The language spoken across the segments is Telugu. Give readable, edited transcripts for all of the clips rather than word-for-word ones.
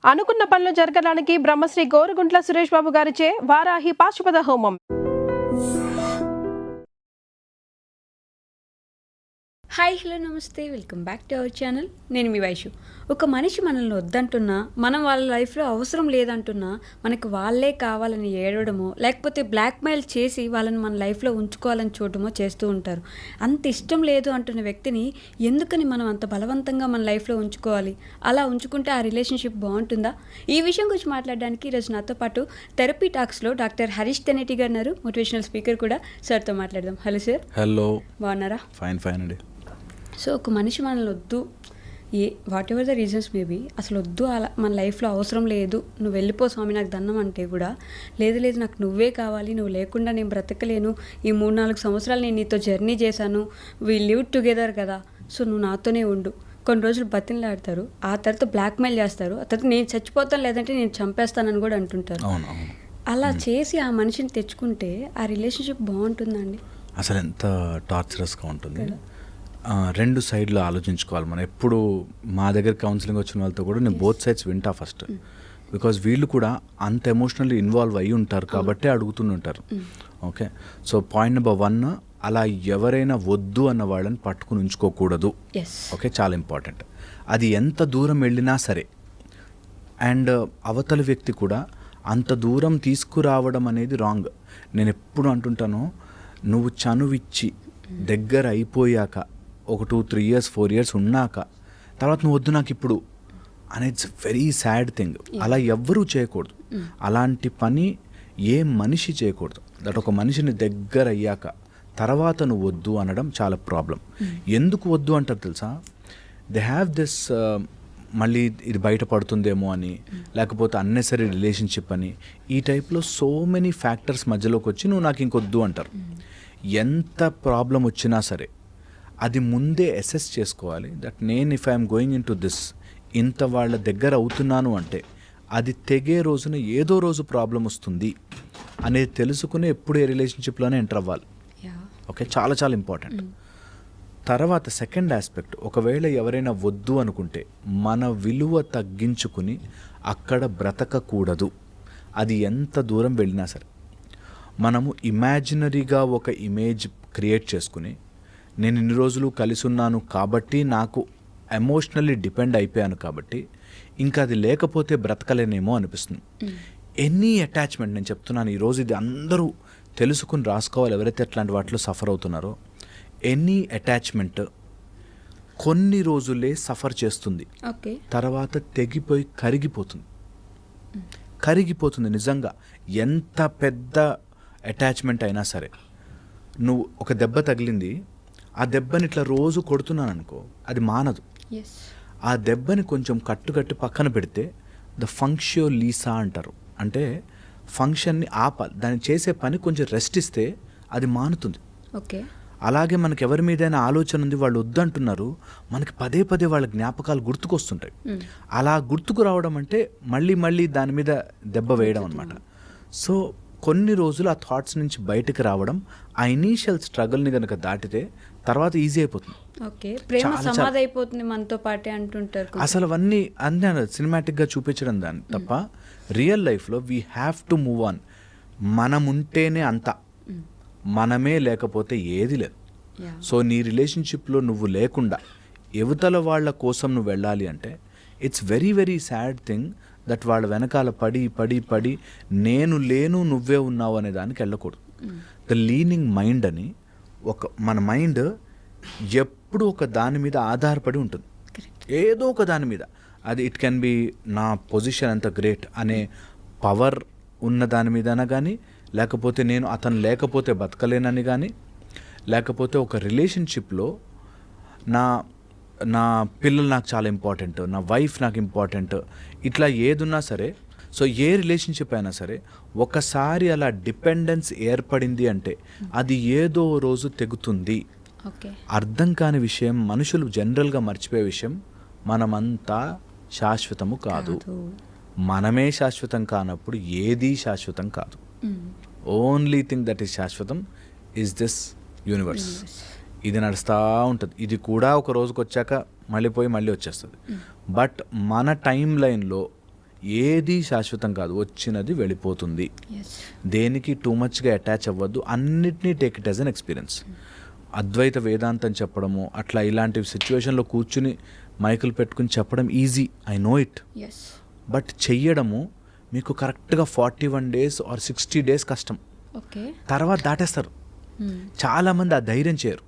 అనుకున్న పనులు జరగడానికి బ్రహ్మశ్రీ గోరుగుంట్ల సురేష్ బాబు గారిచే వారాహి పాశుపత హోమం. హాయ్ హలో నమస్తే, welcome back to our channel. నేను మీ వైషు. ఒక మనిషి మనల్ని వద్దంటున్నా, మనం వాళ్ళ లైఫ్లో అవసరం లేదంటున్నా, మనకు వాళ్ళే కావాలని ఏడవడమో లేకపోతే బ్లాక్మెయిల్ చేసి వాళ్ళని మన లైఫ్లో ఉంచుకోవాలని చూడటమో చేస్తూ ఉంటారు. అంత ఇష్టం లేదు అంటున్న వ్యక్తిని ఎందుకని మనం అంత బలవంతంగా మన లైఫ్లో ఉంచుకోవాలి? అలా ఉంచుకుంటే ఆ రిలేషన్షిప్ బాగుంటుందా? ఈ విషయం గురించి మాట్లాడడానికి ఈరోజు నాతో పాటు థెరపీ టాక్స్లో డాక్టర్ హరీష్ తెనేటి గారు ఉన్నారు, మోటివేషనల్ స్పీకర్ కూడా. సార్తో మాట్లాడదాం. Hello sir. హలో. బాగున్నారా? ఫైన్ అండి. సో ఒక మనిషి మనల్ని వద్దు, what ever the reasons maybe, అసలు వద్దు, అలా మన లైఫ్లో అవసరం లేదు, నువ్వు వెళ్ళిపో స్వామి నాకు దండం అంటే కూడా, లేదు నాకు నువ్వే కావాలి, నువ్వు లేకుండా నేను బ్రతకలేను, ఈ 3-4 సంవత్సరాలు నేను నీతో జర్నీ చేశాను, వీ లివ్ టుగెదర్ కదా, సో నువ్వు నాతోనే ఉండు. కొన్ని రోజులు బతిలాడతారు, ఆ తర్వాత బ్లాక్మెయిల్ చేస్తారు, ఆ తర్వాత నేను చచ్చిపోతాను లేదంటే నేను చంపేస్తానని కూడా అంటుంటారు. అలా చేసి ఆ మనిషిని తెచ్చుకుంటే ఆ రిలేషన్షిప్ బాగుంటుందండి? అసలు ఎంత టార్చరస్గా ఉంటుంది. 2 సైడ్లు ఆలోచించుకోవాలి మనం. ఎప్పుడు మా దగ్గర కౌన్సిలింగ్ వచ్చిన వాళ్ళతో కూడా నేను బోత్ సైడ్స్ వింటా ఫస్ట్, బికాజ్ వీళ్ళు కూడా అంత ఎమోషనల్లీ ఇన్వాల్వ్ అయ్యి ఉంటారు కాబట్టి అడుగుతుంటారు. ఓకే, సో పాయింట్ నెంబర్ 1, అలా ఎవరైనా వద్దు అన్న వాళ్ళని పట్టుకుని ఉంచుకోకూడదు. ఓకే, చాలా ఇంపార్టెంట్. అది ఎంత దూరం వెళ్ళినా సరే, అండ్ అవతల వ్యక్తి కూడా అంత దూరం తీసుకురావడం అనేది రాంగ్. నేను ఎప్పుడు అంటుంటాను, నువ్వు చనువిచ్చి దగ్గర అయిపోయాక ఒక 2-3 years 4 years ఉన్నాక తర్వాత నువ్వు వద్దు నాకు ఇప్పుడు అనేది ఇట్స్ వెరీ సాడ్ థింగ్. అలా ఎవ్వరూ చేయకూడదు. అలాంటి పని ఏ మనిషి చేయకూడదు. దట్ ఒక మనిషిని దగ్గర అయ్యాక తర్వాత నువ్వు వద్దు అనడం చాలా ప్రాబ్లం. ఎందుకు వద్దు అంటారు తెలుసా? దే హ్యావ్ దిస్ మళ్ళీ ఇది బయటపడుతుందేమో అని, లేకపోతే అన్నెసరీ రిలేషన్షిప్ అని, ఈ టైప్లో సో మెనీ ఫ్యాక్టర్స్ మధ్యలోకి వచ్చి నువ్వు నాకు ఇంకొద్దు అంటారు. ఎంత ప్రాబ్లం వచ్చినా సరే అది ముందే అసెస్ చేసుకోవాలి. దట్ నేను if I'm going in to this, ఇంత వాళ్ళ దగ్గర అవుతున్నాను అంటే అది తెగే రోజున ఏదో రోజు ప్రాబ్లం వస్తుంది అనేది తెలుసుకుని ఎప్పుడు ఏ రిలేషన్షిప్లోనే ఎంటర్ అవ్వాలి. ఓకే, చాలా చాలా ఇంపార్టెంట్. తర్వాత సెకండ్ ఆస్పెక్ట్, ఒకవేళ ఎవరైనా వద్దు అనుకుంటే మన విలువ తగ్గించుకుని అక్కడ బ్రతకకూడదు. అది ఎంత దూరం వెళ్ళినా సరే మనము ఇమాజినరీగా ఒక ఇమేజ్ క్రియేట్ చేసుకుని, నేను ఇన్ని రోజులు కలిసి ఉన్నాను కాబట్టి, నాకు ఎమోషనల్లీ డిపెండ్ అయిపోయాను కాబట్టి ఇంకా అది లేకపోతే బ్రతకలేనేమో అనిపిస్తుంది. ఎనీ అటాచ్మెంట్, నేను చెప్తున్నాను ఈరోజు ఇది అందరూ తెలుసుకుని రాసుకోవాలి ఎవరైతే అట్లాంటి వాటిలో సఫర్ అవుతున్నారో. ఎనీ అటాచ్మెంట్ కొన్ని రోజులే సఫర్ చేస్తుంది, తర్వాత తెగిపోయి కరిగిపోతుంది. నిజంగా ఎంత పెద్ద అటాచ్మెంట్ అయినా సరే, నువ్వు ఒక దెబ్బ తగిలింది, ఆ దెబ్బని ఇట్లా రోజు కొడుతున్నాను అనుకో, అది మానదు. ఆ దెబ్బని కొంచెం కట్టుకట్టి పక్కన పెడితే ద ఫంక్షియో లీసా అంటారు. అంటే ఫంక్షన్ని ఆపాలి, దాన్ని చేసే పని కొంచెం రెస్ట్ ఇస్తే అది మానుతుంది. అలాగే మనకి ఎవరి మీదైనా ఆలోచన ఉంది, వాళ్ళు వద్దంటున్నారు, మనకి పదే వాళ్ళ జ్ఞాపకాలు గుర్తుకొస్తుంటాయి. అలా గుర్తుకు రావడం అంటే మళ్ళీ దాని మీద దెబ్బ వేయడం అనమాట. సో కొన్ని రోజులు ఆ థాట్స్ నుంచి బయటకు రావడం, ఆ ఇనీషియల్ స్ట్రగుల్ని కనుక దాటితే తర్వాత ఈజీ అయిపోతుంది. మనతో పాటే అంటుంటారు. అసలు అవన్నీ సినిమాటిక్గా చూపించడం దాన్ని తప్ప, రియల్ లైఫ్లో we have to move on. మనం ఉంటేనే అంతా, మనమే లేకపోతే ఏది లేదు. సో నీ రిలేషన్షిప్లో నువ్వు లేకుండా యువతల వాళ్ళ కోసం నువ్వు వెళ్ళాలి అంటే it's very sad thing that వాళ్ళ వెనకాల పడి నేను లేను నువ్వే ఉన్నావు అనే దానికి వెళ్ళకూడదు. ద లీనింగ్ మైండ్ అని మన మైండ్ ఎప్పుడు ఒక దాని మీద ఆధారపడి ఉంటుంది, ఏదో ఒక దాని మీద. అది ఇట్ కెన్ బి నా పొజిషన్ అంత గ్రేట్ అనే పవర్ ఉన్న దాని మీదనా కానీ, లేకపోతే నేను అతను లేకపోతే బతకలేనని కానీ, లేకపోతే ఒక రిలేషన్షిప్లో నా పిల్లలు నాకు చాలా ఇంపార్టెంట్, నా వైఫ్ నాకు ఇంపార్టెంట్, ఇట్లా ఏదున్నా సరే. సో ఏ రిలేషన్షిప్ అయినా సరే ఒకసారి అలా డిపెండెన్స్ ఏర్పడింది అంటే అది ఏదో రోజు తెగుతుంది. అర్థం కాని విషయం, మనుషులు జనరల్గా మర్చిపోయే విషయం, మనమంతా శాశ్వతము కాదు. మనమే శాశ్వతం కానప్పుడు ఏదీ శాశ్వతం కాదు. ఓన్లీ థింగ్ దట్ ఈస్ శాశ్వతం ఈజ్ దిస్ యూనివర్స్. ఇది నడుస్తూ ఉంటుంది. ఇది కూడా ఒక రోజుకి వచ్చాక మళ్ళీ వచ్చేస్తుంది. బట్ మన టైం లైన్లో ఏది శాశ్వతం కాదు, వచ్చినది వెళ్ళిపోతుంది. ఎస్. దేనికి టూ మచ్గా అటాచ్ అవ్వద్దు, అన్నిటినీ take it as an experience. Advaita వేదాంతం చెప్పడము అట్లా ఇలాంటి సిచ్యువేషన్లో కూర్చుని మైకులు పెట్టుకుని చెప్పడం easy, I know it. Yes. But చెయ్యడము మీకు కరెక్ట్గా 41 days ఆర్ 60 days కష్టం. ఓకే. తర్వాత దాటేస్తారు. చాలామంది ఆ ధైర్యం చేయరు.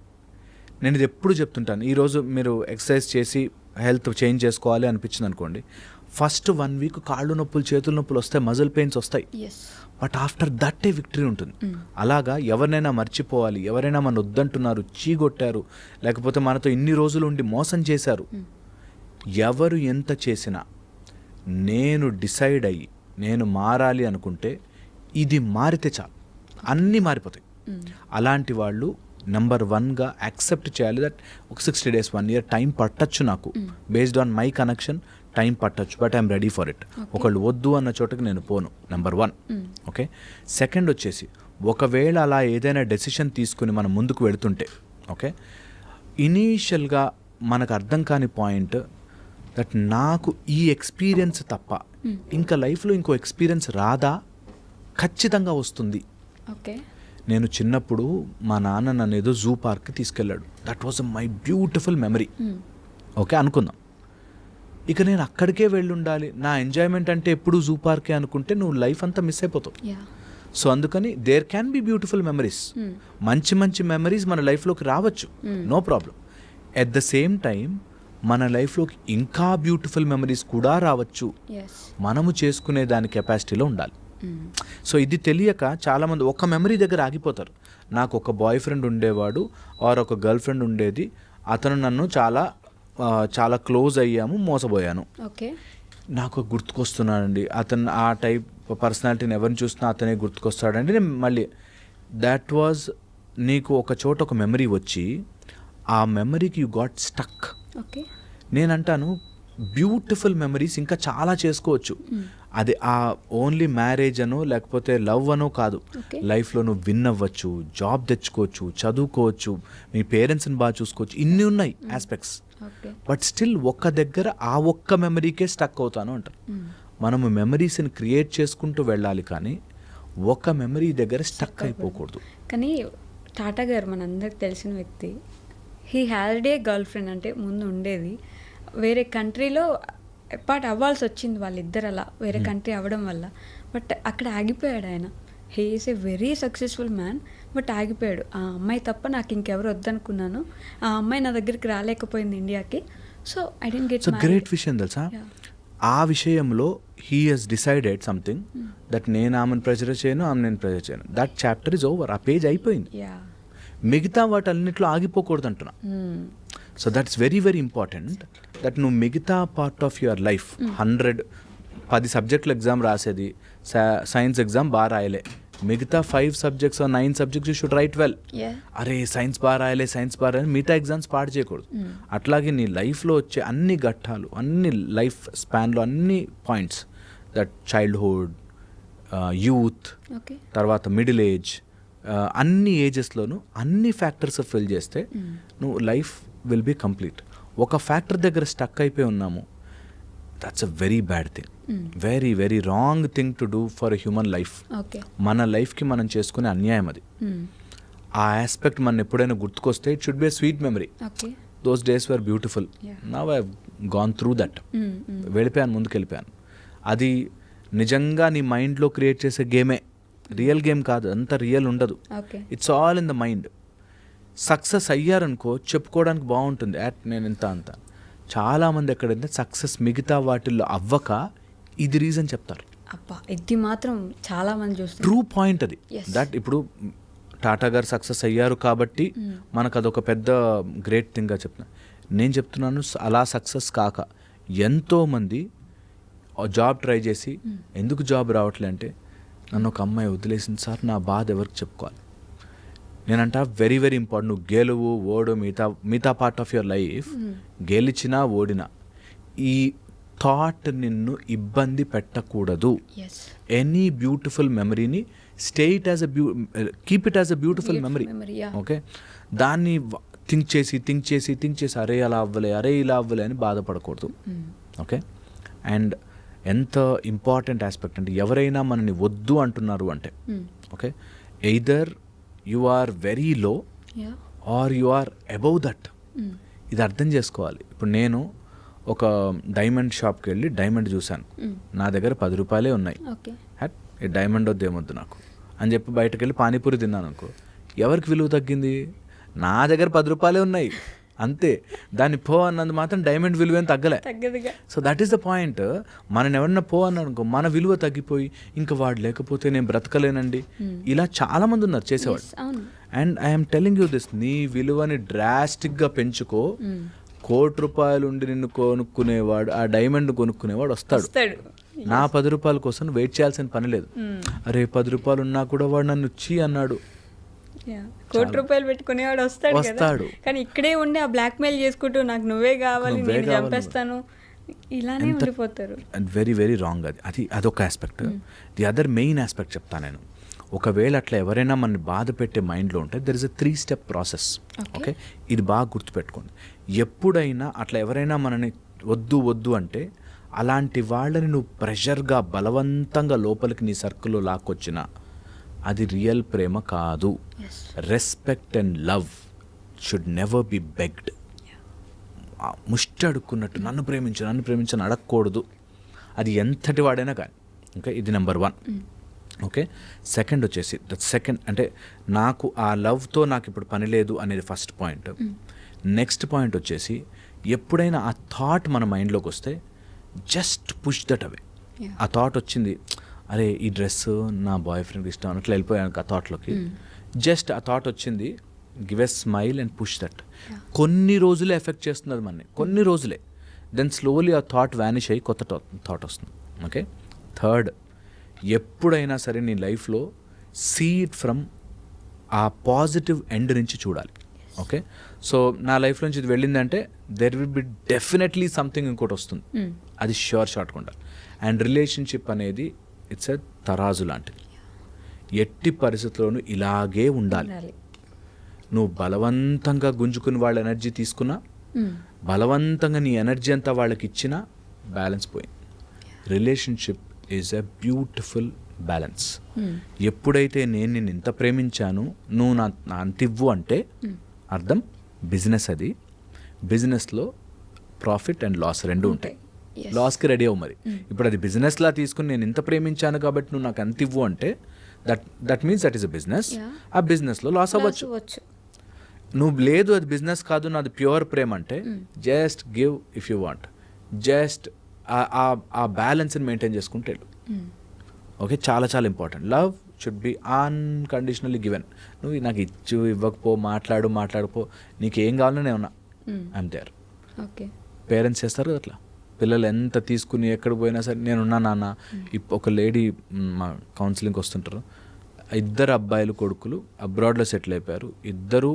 నేను ఇది ఎప్పుడు చెప్తుంటాను, ఈరోజు మీరు ఎక్సర్సైజ్ చేసి హెల్త్ చేంజ్ చేసుకోవాలి అనిపించింది అనుకోండి, ఫస్ట్ 1 week కాళ్ళు నొప్పులు చేతుల నొప్పులు వస్తాయి, మజిల్ పెయిన్స్ వస్తాయి. Yes. But after that a victory ఉంటుంది. అలాగా ఎవరినైనా మర్చిపోవాలి, ఎవరైనా మన వద్దంటున్నారు, చీగొట్టారు, లేకపోతే మనతో ఇన్ని రోజులు ఉండి మోసం చేశారు, ఎవరు ఎంత చేసినా నేను డిసైడ్ అయ్యి నేను మారాలి అనుకుంటే ఇది మారితే చాలు, అన్నీ మారిపోతాయి. అలాంటి వాళ్ళు నెంబర్ 1గా యాక్సెప్ట్ చేయాలి దట్ ఒక 60 days 1 year టైం పట్టచ్చు, నాకు based on my connection time పట్టచ్చు, but I'm ready for it. ఒకళ్ళు వద్దు అన్న చోటకి నేను పోను, నెంబర్ 1. ఓకే. సెకండ్ వచ్చేసి, ఒకవేళ అలా ఏదైనా డెసిషన్ తీసుకుని మనం ముందుకు వెళుతుంటే, ఓకే, ఇనీషియల్గా మనకు అర్థం కాని పాయింట్ దట్ నాకు ఈ ఎక్స్పీరియన్స్ తప్ప ఇంకా లైఫ్లో ఇంకో ఎక్స్పీరియన్స్ రాదా? ఖచ్చితంగా వస్తుంది. ఓకే. నేను చిన్నప్పుడు మా నాన్న నన్ను ఏదో జూ పార్క్కి తీసుకెళ్ళాడు. That was my beautiful memory. Okay అనుకుందాం. ఇక నేను అక్కడికే వెళ్ళి ఉండాలి, నా ఎంజాయ్మెంట్ అంటే ఎప్పుడు జూ పార్కే అనుకుంటే నువ్వు లైఫ్ అంతా మిస్ అయిపోతావు. సో అందుకని there can be beautiful memories, మంచి మంచి మెమరీస్ మన లైఫ్లోకి రావచ్చు, no problem. At the same time మన లైఫ్లోకి ఇంకా బ్యూటిఫుల్ మెమరీస్ కూడా రావచ్చు, మనము చేసుకునే దాని కెపాసిటీలో ఉండాలి. సో ఇది తెలియక చాలామంది ఒక మెమరీ దగ్గర ఆగిపోతారు. నాకు ఒక బాయ్ ఫ్రెండ్ ఉండేవాడు ఆర్ ఒక గర్ల్ ఫ్రెండ్ ఉండేది, అతను నన్ను చాలా క్లోజ్ అయ్యాము, మోసపోయాను. ఓకే. నాకు గుర్తుకొస్తున్నాడండి అతను, ఆ టైప్ పర్సనాలిటీని ఎవరిని చూసినా అతనే గుర్తుకొస్తాడండి. నేను మళ్ళీ దాట్ వాజ్, నీకు ఒక చోట ఒక మెమరీ వచ్చి ఆ మెమరీకి యూ గాట్ స్టక్. ఓకే. నేనంటాను బ్యూటిఫుల్ మెమరీస్ ఇంకా చాలా చేసుకోవచ్చు. అది ఆ ఓన్లీ మ్యారేజ్ అనో లేకపోతే లవ్ అనో కాదు, లైఫ్లో నువ్వు విన్ అవ్వచ్చు, జాబ్ తెచ్చుకోవచ్చు, చదువుకోవచ్చు, మీ పేరెంట్స్ని బాగా చూసుకోవచ్చు, ఇన్ని ఉన్నాయి ఆస్పెక్ట్స్. బట్ స్టిల్ ఒక్క దగ్గర ఆ ఒక్క మెమరీకే స్టక్ అవుతాను అంటారు. మనము మెమరీస్ని క్రియేట్ చేసుకుంటూ వెళ్ళాలి, కానీ ఒక మెమరీ దగ్గర స్టక్ అయిపోకూడదు. కానీ టాటా గారు మనందరికి తెలిసిన వ్యక్తి, he had a girl friend, అంటే ముందు ఉండేది, వేరే కంట్రీలో అపార్ట్ అవ్వాల్సి వచ్చింది వాళ్ళిద్దరు, అలా వేరే కంట్రీ అవ్వడం వల్ల. బట్ అక్కడ ఆగిపోయాడు ఆయన. He is a very successful man, but ఆగిపోయాడు. ఆ అమ్మాయి తప్ప నాకు ఇంకెవరు వద్దనుకున్నాను, ఆ అమ్మాయి నా దగ్గరికి రాలేకపోయింది ఇండియాకి, so I didn't get married. Great విషయం తెలుసా, ఆ విషయంలో he has decided something that నేను ఆమెను ప్రెజర్ చేయను, ఆమె నేను ప్రెజర్ చేయను. దట్ చాప్టర్ ఈజ్ ఓవర్, ఆ పేజ్ అయిపోయింది. మిగతా వాటన్నిటిలో ఆగిపోకూడదు అంటున్నా. So that's very very important that నువ్వు మిగతా పార్ట్ ఆఫ్ యువర్ లైఫ్ 10 సబ్జెక్టులు ఎగ్జామ్ రాసేది, సైన్స్ ఎగ్జామ్ బాగా రాయలే, మిగతా 5 subjects or 9 subjects you should write well. అరే సైన్స్ బాగా రాయలే, మిగతా ఎగ్జామ్స్ పాడు చేయకూడదు. అట్లాగే నీ లైఫ్లో వచ్చే అన్ని ఘట్టాలు, అన్ని లైఫ్ స్పాన్లో అన్ని పాయింట్స్, దట్ చైల్డ్హుడ్, యూత్, తర్వాత మిడిల్ ఏజ్, అన్ని ఏజెస్లోనూ అన్ని ఫ్యాక్టర్స్ ఫిల్ చేస్తే నువ్వు లైఫ్ విల్ బీ కంప్లీట్. ఒక ఫ్యాక్టర్ దగ్గర స్టక్ అయిపోయి ఉన్నాము, that's a very bad thing, very very wrong thing to do for a human life. మన లైఫ్కి మనం చేసుకునే అన్యాయం అది. ఆ ఆస్పెక్ట్ మన ఎప్పుడైనా గుర్తుకొస్తే it should be a sweet memory. Those days were beautiful, now I have gone through that. వెళ్ళిపోయాను, ముందుకు వెళ్ళిపోయాను. అది నిజంగా నీ మైండ్లో క్రియేట్ చేసే గేమే, రియల్ గేమ్ కాదు, అంత రియల్ ఉండదు. It's all in the mind. Success అయ్యారనుకో చెప్పుకోవడానికి బాగుంటుంది, నేను ఇంత అంత. చాలామంది ఎక్కడంటే సక్సెస్ మిగతా వాటిల్లో అవ్వక ఇది రీజన్ చెప్తారు. ఇది మాత్రం చాలా మంది చూస్తారు. ట్రూ పాయింట్ అది. దట్ ఇప్పుడు టాటా గారు సక్సెస్ అయ్యారు కాబట్టి మనకు అదొక పెద్ద గ్రేట్ థింగ్గా చెప్తున్నా. నేను చెప్తున్నాను అలా సక్సెస్ కాక ఎంతోమంది జాబ్ ట్రై చేసి ఎందుకు జాబ్ రావట్లే అంటే, నన్ను ఒక అమ్మాయి వదిలేసింది సార్, నా బాధ ఎవరికి చెప్పుకోవాలి. నేనంట వెరీ వెరీ ఇంపార్టెంట్, నువ్వు గెలువు ఓడు మిగతా పార్ట్ ఆఫ్ యువర్ లైఫ్, గెలిచినా ఓడినా ఈ థాట్ నిన్ను ఇబ్బంది పెట్టకూడదు. ఎనీ బ్యూటిఫుల్ మెమరీని keep it as a beautiful memory. Okay, దాన్ని థింక్ చేసి అరే అలా అవ్వలే, అరే ఇలా అవ్వలే అని బాధపడకూడదు. ఓకే, అండ్ ఎంత ఇంపార్టెంట్ ఆస్పెక్ట్ అంటే ఎవరైనా మనని వద్దు అంటున్నారు అంటే okay either you are very low యా or you are above that. ఇది అర్థం చేసుకోవాలి. ఇప్పుడు నేను ఒక డైమండ్ షాప్కి వెళ్ళి డైమండ్ చూశాను, నా దగ్గర 10 రూపాయలే ఉన్నాయి, ఓకే హట్ ఈ డైమండ్ వద్దు ఏమొద్దు నాకు అని చెప్పి బయటకు వెళ్ళి పానీపూరి తిన్నాను అనుకో, ఎవరికి విలువ తగ్గింది? నా దగ్గర 10 రూపాయలే ఉన్నాయి అంతే, దాన్ని పో అన్నది మాత్రం డైమండ్ విలువ ఏం తగ్గలే. తగ్గదుగా. So that is the point. మనం ఎవరన్నా పో అన్నాడు అనుకో మన విలువ తగ్గిపోయి ఇంకా వాడు లేకపోతే నేను బ్రతకలేనండి, ఇలా చాలా మంది ఉన్నారు చేసేవాడు. అవును. And I'm telling you this, నీ విలువని డ్రాస్టిక్గా పెంచుకో, ₹1,00,00,000 ఉండి నిన్ను కొనుక్కునేవాడు, ఆ డైమండ్ కొనుక్కునేవాడు వస్తాడు. నా 10 రూపాయల కోసం వెయిట్ చేయాల్సిన పని లేదు. అరే 10 రూపాయలు ఉన్నా కూడా వాడు నన్ను చీ అన్నాడు, ₹1,00,00,000 పెట్టుకునేవాడు వస్తాడు. కానీ ఇక్కడే ఉండి ఆ బ్లాక్ మెయిల్ చేసుకుంటూ నాకు నువ్వే కావాలి, నేను చంపేస్తాను, ఇలానే ఉండిపోతారు. Very very wrong. అది అదొక aspect. The other main aspect చెప్తాను నేను. ఒకవేళ అట్లా ఎవరైనా మనని బాధ పెట్టే మైండ్లో ఉంటే there is a 3-step process. Okay, ఇది బాగా గుర్తుపెట్టుకోండి. ఎప్పుడైనా అట్లా ఎవరైనా మనని వద్దు వద్దు అంటే అలాంటి వాళ్ళని నువ్వు ప్రెషర్గా బలవంతంగా లోపలికి నీ సర్కిల్లో లాక్కొచ్చినా అది రియల్ ప్రేమ కాదు. Respect and love should never be begged. ముష్టి అడుక్కున్నట్టు నన్ను ప్రేమించని అడగకూడదు, అది ఎంతటి వాడైనా కానీ. ఓకే, ఇది నెంబర్ 1. ఓకే, సెకండ్ వచ్చేసి సెకండ్ అంటే నాకు ఆ లవ్తో నాకు ఇప్పుడు పని లేదు అనేది ఫస్ట్ పాయింట్. నెక్స్ట్ పాయింట్ వచ్చేసి ఎప్పుడైనా ఆ థాట్ మన మైండ్లోకి వస్తే జస్ట్ పుష్ దట్ అవే. ఆ థాట్ వచ్చింది, అరే ఈ డ్రెస్ నా బాయ్ ఫ్రెండ్కి ఇష్టం అన్నట్లు వెళ్ళిపోయాను ఆ థాట్లోకి. జస్ట్ ఆ థాట్ వచ్చింది, give a smile and push that. కొన్ని రోజులే ఎఫెక్ట్ చేస్తుంది అది మనని, కొన్ని రోజులే. దెన్ స్లోలీ ఆ థాట్ వ్యానిష్ అయ్యి కొత్త థాట్ వస్తుంది. ఓకే, థర్డ్, ఎప్పుడైనా సరే నీ లైఫ్లో see it from a positive end నుంచి చూడాలి. ఓకే, సో నా లైఫ్ నుంచి ఇది వెళ్ళిందంటే there will be definitely something ఇంకోటి వస్తుంది, అది ష్యూర్ షార్ట్గా ఉండాలి. అండ్ రిలేషన్షిప్ అనేది ఇట్స్ ఎ తరాజు లాంటిది, ఎట్టి పరిస్థితుల్లోనూ ఇలాగే ఉండాలి. నువ్వు బలవంతంగా గుంజుకుని వాళ్ళ ఎనర్జీ తీసుకున్నా, బలవంతంగా నీ ఎనర్జీ అంతా వాళ్ళకి ఇచ్చినా బ్యాలెన్స్ పోయింది. Relationship is a beautiful balance. ఎప్పుడైతే నేను నిన్ను ఇంత ప్రేమించాను నువ్వు నా అంత ఇవ్వు అంటే అర్థం బిజినెస్. అది బిజినెస్లో ప్రాఫిట్ అండ్ లాస్ రెండు ఉంటాయి. లాస్కి రెడీ అవ్వు. మరి ఇప్పుడు అది బిజినెస్లా తీసుకుని నేను ఇంత ప్రేమించాను కాబట్టి నువ్వు నాకు అంత ఇవ్వు అంటే that means that is a business. ఆ బిజినెస్లో లాస్ అవ్వచ్చు. నువ్వు లేదు అది బిజినెస్ కాదు నాది ప్యూర్ ప్రేమ అంటే just give if you want, just ఆ బ్యాలెన్స్ని మెయింటైన్ చేసుకుంటే. ఓకే, చాలా చాలా important. Love should be unconditionally given. నువ్వు నాకు ఇచ్చు ఇవ్వకపో, మాట్లాడుకో, నీకు ఏం కావాలో నేను ఉన్నా, ఐఎమ్ దేర్. ఓకే, పేరెంట్స్ చేస్తారు కదా అట్లా, పిల్లలు ఎంత తీసుకుని ఎక్కడ పోయినా సరే నేనున్నా నాన్న. ఒక లేడీ మా కౌన్సిలింగ్కి వస్తుంటారు, 2 అబ్బాయిలు కొడుకులు అబ్రాడ్లో సెటిల్ అయిపోయారు. ఇద్దరు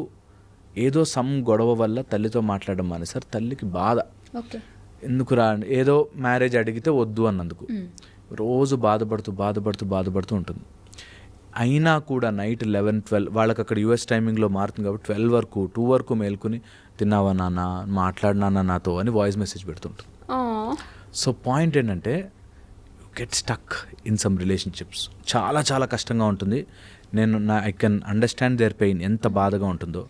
ఏదో సమ్ గొడవ వల్ల తల్లితో మాట్లాడడం మానేశారు. తల్లికి బాధ, ఎందుకు రా ఏదో మ్యారేజ్ అడిగితే వద్దు అన్నందుకు రోజు బాధపడుతూ ఉంటుంది. అయినా కూడా నైట్ 11-12 వాళ్ళకి అక్కడ యూఎస్ టైమింగ్లో మారుతుంది కాబట్టి 12 వరకు 2 వరకు మేల్కొని తిన్నావా నాన్న, మాట్లాడినా నాతో అని వాయిస్ మెసేజ్ పెడుతుంటారు. సో పాయింట్ ఏంటంటే get stuck in some relationships. చాలా చాలా కష్టంగా ఉంటుంది. I can understand their pain, ఎంత బాధగా ఉంటుందో.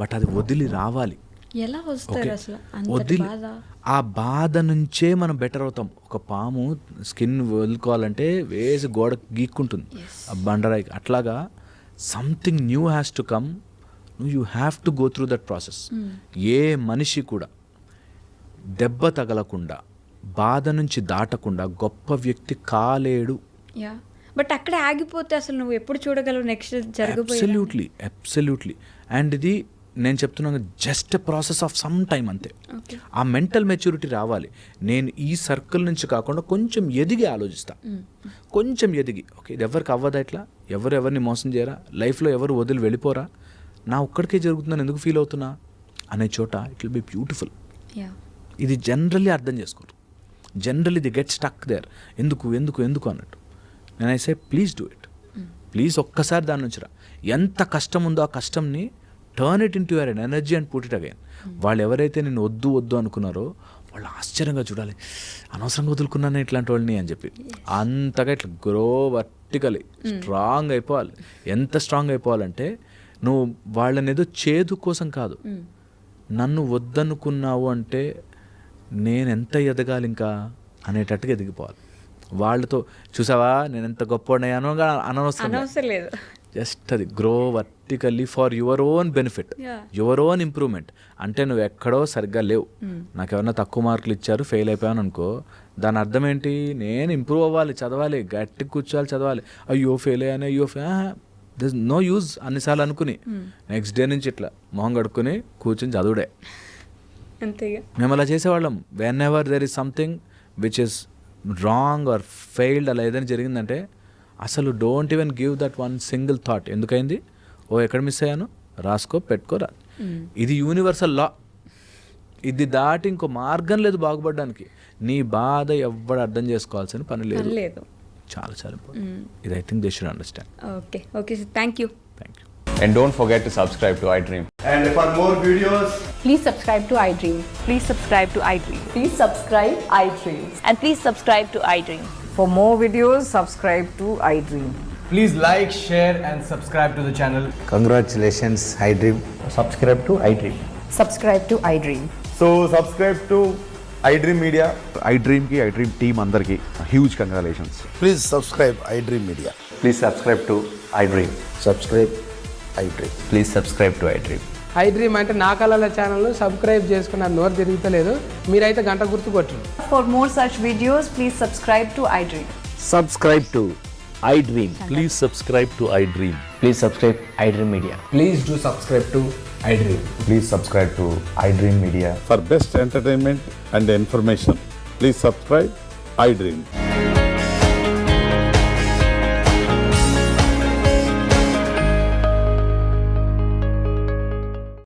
బట్ అది వదిలి రావాలి. ఎలా వస్తారు అసలు? వదిలి ఆ బాధ నుంచే మనం బెటర్ అవుతాం. ఒక పాము స్కిన్ వదులుకోవాలంటే వేసి గోడ గీక్కుంటుంది ఆ బండరాయికి. అట్లాగా something new has to come, you have to go through that process. ఏ మనిషి కూడా దెబ్బ తగలకుండా, బాధ నుంచి దాటకుండా గొప్ప వ్యక్తి కాలేడు. బట్ అక్కడే ఆగిపోతే అసలు నువ్వు ఎప్పుడు చూడగలవు నెక్స్ట్ జరగబోయే? అబ్సల్యూట్లీ. అండ్ ఇది నేను చెప్తున్నాను just a process of some time అంతే. ఆ మెంటల్ మెచ్యూరిటీ రావాలి. నేను ఈ సర్కిల్ నుంచి కాకుండా కొంచెం ఎదిగి ఆలోచిస్తా, కొంచెం ఎదిగి ఓకే ఇది ఎవరికి అవ్వదా, ఇట్లా ఎవరిని మోసం చేయరా, లైఫ్లో ఎవరు వదిలి వెళ్ళిపోరా, నా ఒక్కడికే జరుగుతుందని ఎందుకు ఫీల్ అవుతున్నా అనే చోట ఇట్ విల్ బి బ్యూటిఫుల్. ఇది జనరల్లీ అర్థం చేసుకోరు. Generally they get stuck there. ఎందుకు అన్నట్టు. నేను I say please do it, please ఒక్కసారి దాని నుంచి రా. ఎంత కష్టం ఉందో ఆ కష్టంని turn it into your energy and put it again. వాళ్ళు ఎవరైతే నేను వద్దు అనుకున్నారో వాళ్ళు ఆశ్చర్యంగా చూడాలి, అనవసరంగా వదులుకున్నాను ఇట్లాంటి వాళ్ళని అని చెప్పి. అంతగా ఇట్లా గ్రో వర్టికలీ స్ట్రాంగ్ అయిపోవాలి. ఎంత స్ట్రాంగ్ అయిపోవాలంటే నువ్వు వాళ్ళని ఏదో చేదు కోసం కాదు, నన్ను వద్దనుకున్నావు అంటే నేను ఎంత ఎదగాలి ఇంకా అనేటట్టుగా ఎదిగిపోవాలి. వాళ్ళతో చూసావా నేను ఎంత గొప్పవాడినయ్యానో అనవసరం లేదు. జస్ట్ అది grow vertically for your own benefit, your own improvement. అంటే నువ్వు ఎక్కడో సరిగ్గా లేవు, నాకు ఎవరన్నా తక్కువ మార్కులు ఇచ్చారు ఫెయిల్ అయిపోయాను అనుకో, దాని అర్థం ఏంటి, నేను ఇంప్రూవ్ అవ్వాలి, చదవాలి, గట్టిగా కూర్చోవాలి, చదవాలి. అయ్యో ఫెయిల్ అయ్యాను, అయ్యో దిస్ నో యూజ్ అన్నిసార్లు అనుకుని నెక్స్ట్ డే నుంచి ఇట్లా మొహం కడుక్కుని కూర్చొని చదువుడే. అంతేగా మేము అలా చేసేవాళ్ళం. Whenever there is something which is wrong or failed, అలా ఏదైనా జరిగిందంటే అసలు don't even give that one single thought. ఎందుకైంది, ఎక్కడ మిస్ అయ్యాను, రాసుకో పెట్టుకోరా. ఇది యూనివర్సల్ లా, ఇది దాటి ఇంకో మార్గం లేదు బాగుపడడానికి. నీ బాధ ఎవ్వడు అర్థం చేసుకోవాల్సిన పని లేదు. చాలా చాలా ఇంపార్టెంట్ ఇది. I think they should understand. Okay sir, thank you. And don't forget to subscribe to iDream. And for more videos, Please subscribe to iDream. Please subscribe to iDream. Please subscribe iDream. And please subscribe to iDream. For more videos, subscribe to iDream. please like, share and subscribe to the channel. Congratulations, iDream. Subscribe to iDream. Subscribe to iDream. So subscribe to iDream Media. iDream ki iDream team andarki huge congratulations. Please subscribe iDream Media. Please subscribe to iDream. Subscribe iDream. Please subscribe to iDream. iDream అంటే నా కళల ఛానల్ను సబ్స్క్రైబ్ చేసుకున్న నోరు తిరుగుతలేదు, మీరైతే గంట గుర్తు కొట్టండి. For more such videos, please subscribe to iDream. Subscribe to iDream. Please subscribe to iDream. Please subscribe iDream Media. Please do subscribe to iDream. Please subscribe to iDream Media. For best entertainment and information, please subscribe iDream.